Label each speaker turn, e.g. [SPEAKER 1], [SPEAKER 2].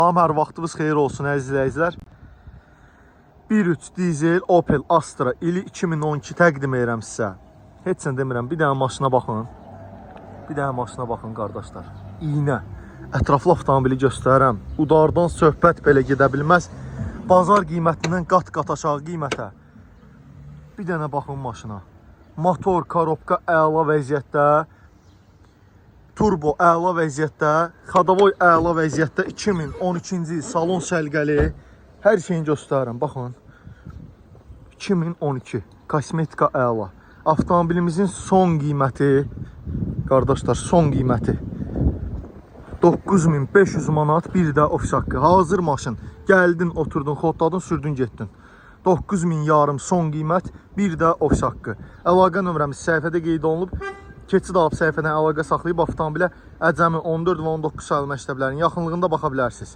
[SPEAKER 1] Salam, hər vaxtınız xeyir olsun əziz izləyicilər. 1.3 dizel Opel Astra ili 2012 təqdim edirəm sizə. Heç sən demirəm, bir dənə maşına baxın. Bir dənə maşına baxın qardaşlar. İynə. Ətraflı avtomobili göstərirəm. Udardan söhbət belə gedə bilməz. Bazar qiymətindən qat-qat aşağı qiymətə. Bir dənə baxın maşına. Motor, korobka əla vəziyyətdə. Turbo əla vəziyyətdə. Xadavoy əla vəziyyətdə. 2012-ci il salon səlqəli. Hər şeyini göstərirəm. Baxın. 2012. Kosmetika əla. Avtomobilimizin son qiyməti, qardaşlar, son qiyməti 9500 manat, bir də ofis haqqı. Hazır maşın. Gəldin, oturdun, xodladın, sürdün, getdin. 9000 yarım son qiymət, bir də ofis haqqı. Əlaqə nömrəmiz səhifədə qeyd olunub. Keçid alıb səhifədən əlaqə saxlayıb avtomobilə əcəmi 14 və 19 saylı məktəblərin yaxınlığında baxa bilərsiniz.